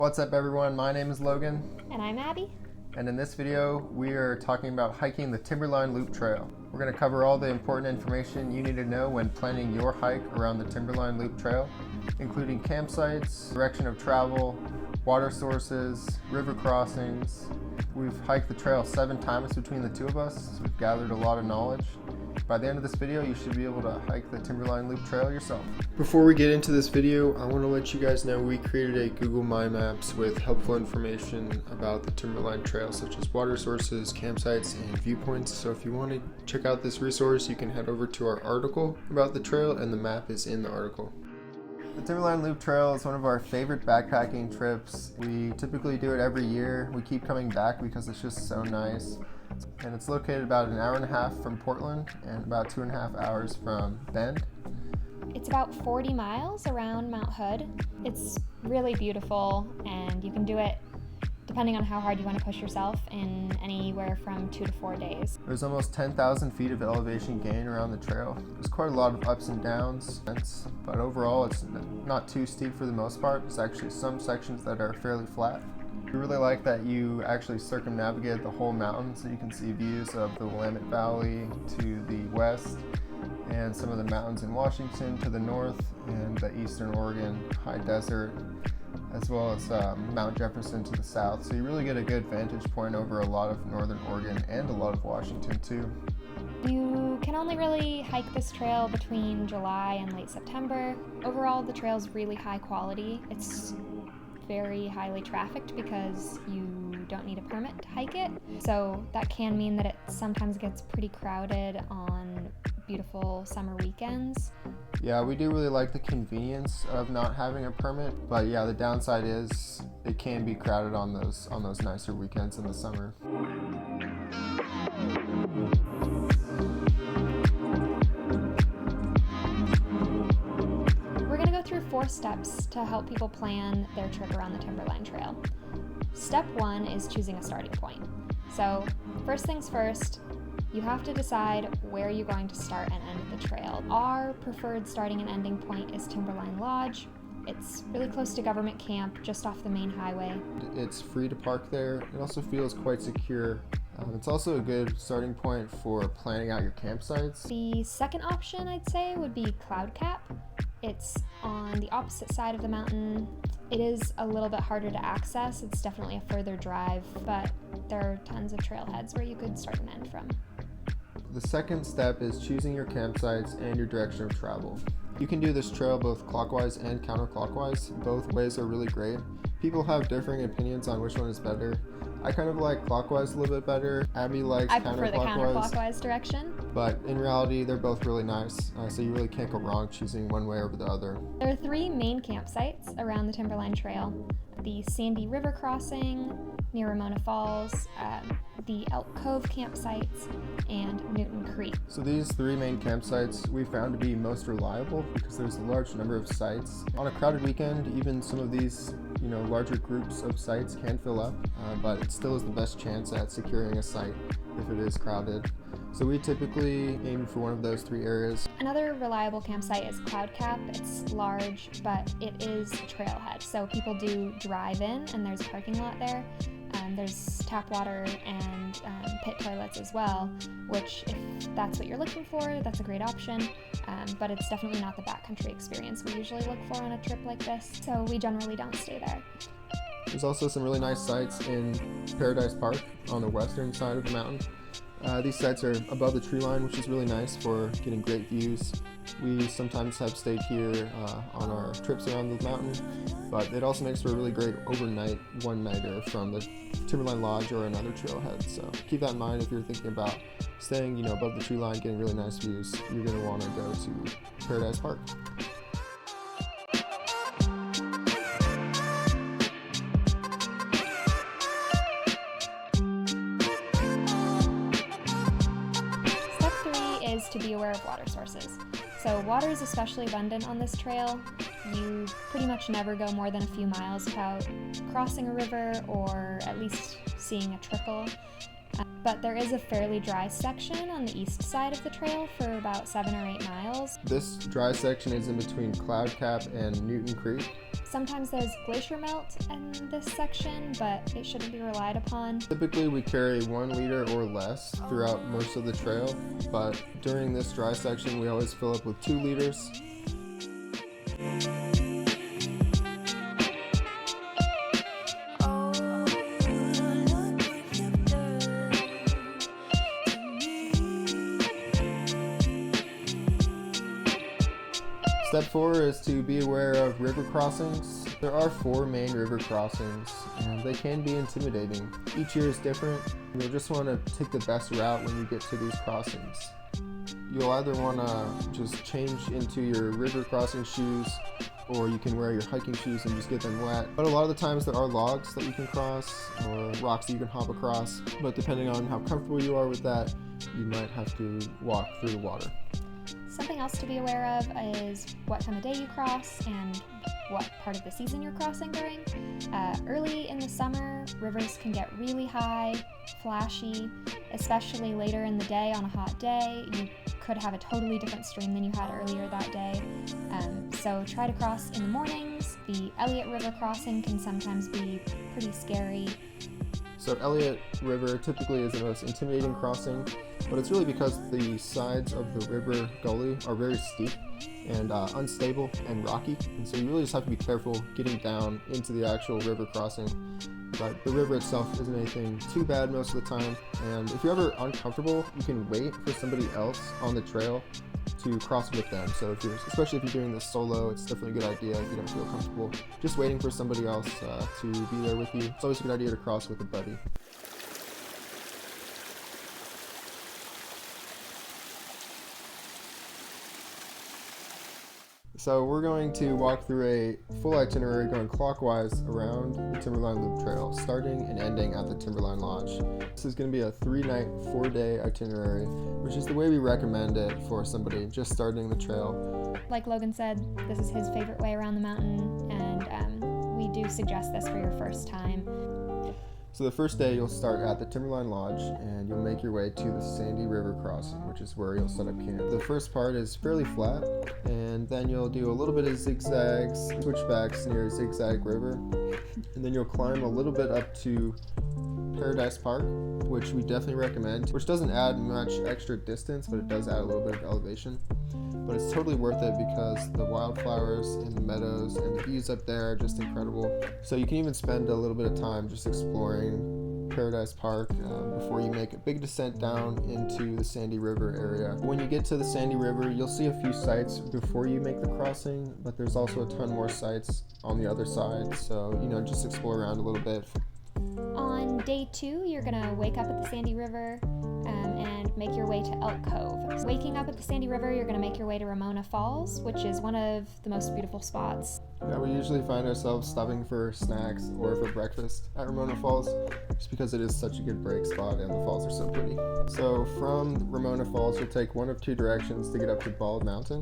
What's up everyone, my name is Logan. And I'm Abby. And in this video, we are talking about hiking the Timberline Loop Trail. We're going to cover all the important information you need to know when planning your hike around the Timberline Loop Trail, including campsites, direction of travel, water sources, river crossings. We've hiked the trail 7 times between the two of us, so we've gathered a lot of knowledge. By the end of this video, you should be able to hike the Timberline Loop Trail yourself. Before we get into this video, I want to let you guys know we created a Google My Maps with helpful information about the Timberline Trail, such as water sources, campsites, and viewpoints. So if you want to check out this resource, you can head over to our article about the trail, and the map is in the article. The Timberline Loop Trail is one of our favorite backpacking trips. We typically do it every year. We keep coming back because it's just so nice. And it's located about an hour and a half from Portland and about 2.5 hours from Bend. It's about 40 miles around Mount Hood. It's really beautiful, and you can do it depending on how hard you want to push yourself in anywhere from 2 to 4 days. There's almost 10,000 feet of elevation gain around the trail. There's quite a lot of ups and downs, but overall it's not too steep for the most part. There's actually some sections that are fairly flat. We really like that you actually circumnavigate the whole mountain, so you can see views of the Willamette Valley to the west and some of the mountains in Washington to the north and the eastern Oregon high desert, as well as Mount Jefferson to the south. So you really get a good vantage point over a lot of northern Oregon and a lot of Washington too. You can only really hike this trail between July and late September. Overall, the trail's really high quality. It's very highly trafficked because you don't need a permit to hike it. So that can mean that it sometimes gets pretty crowded on beautiful summer weekends. Yeah, we do really like the convenience of not having a permit, but yeah, the downside is it can be crowded on those nicer weekends in the summer. We're going to go through 4 steps to help people plan their trip around the Timberline Trail. Step 1 is choosing a starting point. So first things first, you have to decide where you're going to start and end the trail. Our preferred starting and ending point is Timberline Lodge. It's really close to Government Camp, just off the main highway. It's free to park there. It also feels quite secure. It's also a good starting point for planning out your campsites. The second option, I'd say, would be Cloud Cap. It's on the opposite side of the mountain. It is a little bit harder to access. It's definitely a further drive, but there are tons of trailheads where you could start and end from. The second step is choosing your campsites and your direction of travel. You can do this trail both clockwise and counterclockwise. Both ways are really great. People have differing opinions on which one is better. I kind of like clockwise a little bit better. Abby likes I prefer the counterclockwise direction. But in reality, they're both really nice, so you really can't go wrong choosing one way over the other. There are 3 main campsites around the Timberline Trail. The Sandy River Crossing near Ramona Falls, the Elk Cove campsites, and Newton Creek. So these 3 main campsites we found to be most reliable because there's a large number of sites. On a crowded weekend, even some of these larger groups of sites can fill up, but it still is the best chance at securing a site if it is crowded. So we typically aim for one of those 3 areas. Another reliable campsite is Cloud Cap. It's large, but it is a trailhead, so people do drive in, and there's a parking lot there. There's tap water and pit toilets as well, which if that's what you're looking for, that's a great option, but it's definitely not the backcountry experience we usually look for on a trip like this, so we generally don't stay there. There's also some really nice sites in Paradise Park on the western side of the mountain. These sites are above the tree line, which is really nice for getting great views. We sometimes have stayed here on our trips around the mountain, but it also makes for a really great overnight one-nighter from the Timberline Lodge or another trailhead. So keep that in mind if you're thinking about staying above the tree line, getting really nice views. You're going to want to go to Paradise Park. To be aware of water sources. So water is especially abundant on this trail. You pretty much never go more than a few miles without crossing a river or at least seeing a trickle. but there is a fairly dry section on the east side of the trail for about 7 or 8 miles. This dry section is in between Cloud Cap and Newton Creek. Sometimes there's glacier melt in this section, but it shouldn't be relied upon. Typically we carry 1 liter or less throughout most of the trail, but during this dry section we always fill up with 2 liters. Step 4 is to be aware of river crossings. There are 4 main river crossings, and they can be intimidating. Each year is different. You'll just want to take the best route when you get to these crossings. You'll either want to just change into your river crossing shoes, or you can wear your hiking shoes and just get them wet. But a lot of the times there are logs that you can cross, or rocks that you can hop across, but depending on how comfortable you are with that, you might have to walk through the water. Something else to be aware of is what time of day you cross and what part of the season you're crossing during. Early in the summer, rivers can get really high, flashy, especially later in the day on a hot day. You could have a totally different stream than you had earlier that day. So try to cross in the mornings. The Elliott River crossing can sometimes be pretty scary. So Elliott River typically is the most intimidating crossing, but it's really because the sides of the river gully are very steep and unstable and rocky, and so you really just have to be careful getting down into the actual river crossing. But the river itself isn't anything too bad most of the time, and if you're ever uncomfortable, you can wait for somebody else on the trail to cross with them. So especially if you're doing this solo, it's definitely a good idea if you don't feel comfortable just waiting for somebody else to be there with you. It's always a good idea to cross with a buddy. So we're going to walk through a full itinerary going clockwise around the Timberline Loop Trail, starting and ending at the Timberline Lodge. This is going to be a 3-night, 4-day itinerary, which is the way we recommend it for somebody just starting the trail. Like Logan said, this is his favorite way around the mountain, and we do suggest this for your first time. So the first day you'll start at the Timberline Lodge and you'll make your way to the Sandy River crossing, which is where you'll set up camp. The first part is fairly flat, and then you'll do a little bit of zigzags, switchbacks near Zigzag River, and then you'll climb a little bit up to Paradise Park, which we definitely recommend, which doesn't add much extra distance, but it does add a little bit of elevation. But it's totally worth it because the wildflowers in the meadows and the views up there are just incredible. So you can even spend a little bit of time just exploring Paradise Park before you make a big descent down into the Sandy River area. When you get to the Sandy River, you'll see a few sites before you make the crossing, but there's also a ton more sites on the other side. So, just explore around a little bit. On day 2, you're gonna wake up at the Sandy River and make your way to Elk Cove. Waking up at the Sandy River, you're gonna make your way to Ramona Falls, which is one of the most beautiful spots. Yeah, we usually find ourselves stopping for snacks or for breakfast at Ramona Falls, just because it is such a good break spot and the falls are so pretty. So from Ramona Falls, you'll take one of 2 directions to get up to Bald Mountain,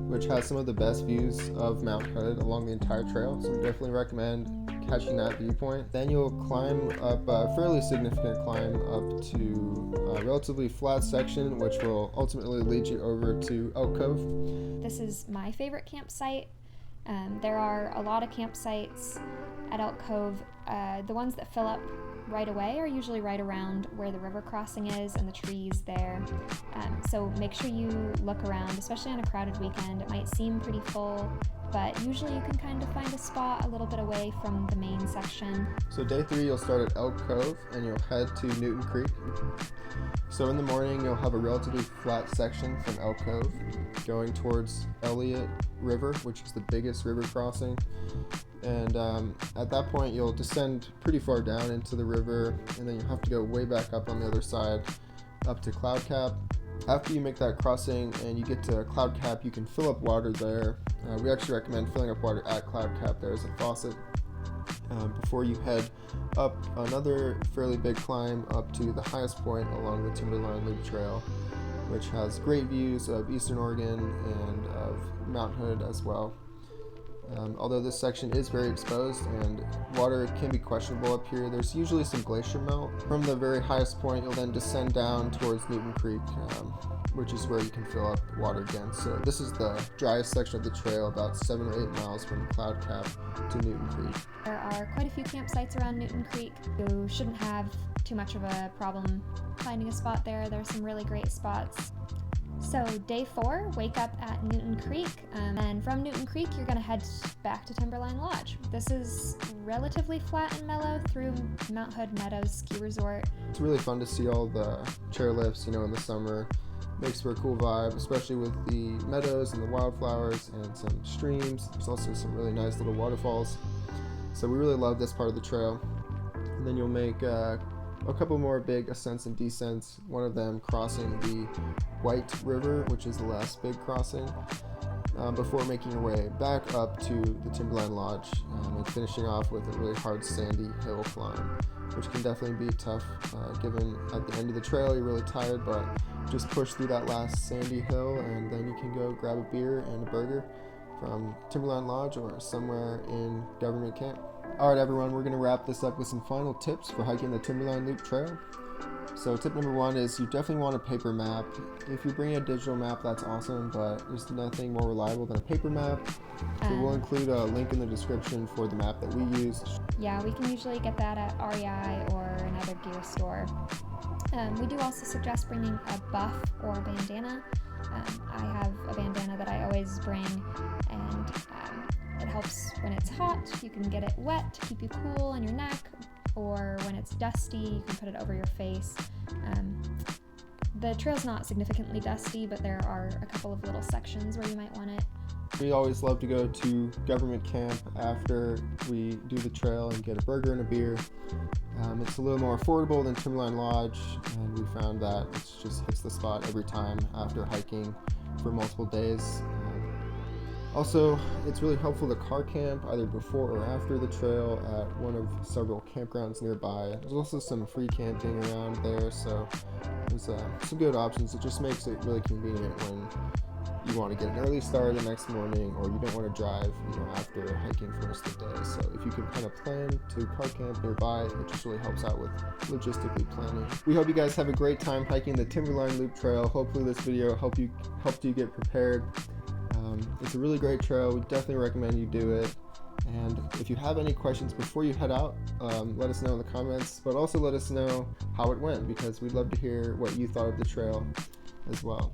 which has some of the best views of Mount Hood along the entire trail, so we definitely recommend catching that viewpoint. Then you'll climb up a fairly significant climb up to a relatively flat section, which will ultimately lead you over to Elk Cove. This is my favorite campsite. There are a lot of campsites at Elk Cove. The ones that fill up right away are usually right around where the river crossing is and the trees there. So make sure you look around, especially on a crowded weekend. It might seem pretty full, but usually you can kind of find a spot a little bit away from the main section. So day 3, you'll start at Elk Cove and you'll head to Newton Creek. So in the morning, you'll have a relatively flat section from Elk Cove going towards Elliott River, which is the biggest river crossing. And at that point, you'll descend pretty far down into the river, and then you'll have to go way back up on the other side, up to Cloud Cap. After you make that crossing and you get to Cloud Cap, you can fill up water there. We actually recommend filling up water at Cloud Cap. There's a faucet. Before you head up another fairly big climb up to the highest point along the Timberline Loop Trail, which has great views of Eastern Oregon and of Mount Hood as well. Although this section is very exposed and water can be questionable up here, there's usually some glacier melt. From the very highest point, you'll then descend down towards Newton Creek, which is where you can fill up water again. So this is the driest section of the trail, about 7 or 8 miles from Cloud Cap to Newton Creek. There are quite a few campsites around Newton Creek. You shouldn't have too much of a problem finding a spot there. There's some really great spots. So day 4, wake up at Newton Creek, and from Newton Creek you're going to head back to Timberline Lodge. This is relatively flat and mellow through Mount Hood Meadows Ski Resort. It's really fun to see all the chairlifts, in the summer. Makes for a cool vibe, especially with the meadows and the wildflowers and some streams. There's also some really nice little waterfalls. So we really love this part of the trail. And then you'll make a couple more big ascents and descents, one of them crossing the White River, which is the last big crossing, before making your way back up to the Timberline Lodge, and finishing off with a really hard sandy hill climb, which can definitely be tough, given at the end of the trail you're really tired, but just push through that last sandy hill and then you can go grab a beer and a burger from Timberline Lodge or somewhere in Government Camp. Alright everyone, we're going to wrap this up with some final tips for hiking the Timberline Loop Trail. So tip number 1 is you definitely want a paper map. If you bring a digital map, that's awesome, but there's nothing more reliable than a paper map. So we'll include a link in the description for the map that we use. Yeah, we can usually get that at REI or another gear store. We do also suggest bringing a buff or a bandana. I have a bandana that I always bring, and it helps when it's hot. You can get it wet to keep you cool on your neck, or when it's dusty, you can put it over your face. The trail's not significantly dusty, but there are a couple of little sections where you might want it. We always love to go to Government Camp after we do the trail and get a burger and a beer. It's a little more affordable than Timberline Lodge, and we found that it just hits the spot every time after hiking for multiple days. Also, it's really helpful to car camp either before or after the trail at one of several campgrounds nearby. There's also some free camping around there, so there's some good options. It just makes it really convenient when you want to get an early start the next morning, or you don't want to drive, after hiking for the rest of the day. So if you can kind of plan to car camp nearby, it just really helps out with logistically planning. We hope you guys have a great time hiking the Timberline Loop Trail. Hopefully this video helped you get prepared. It's a really great trail. We definitely recommend you do it. And if you have any questions before you head out, let us know in the comments, but also let us know how it went, because we'd love to hear what you thought of the trail as well.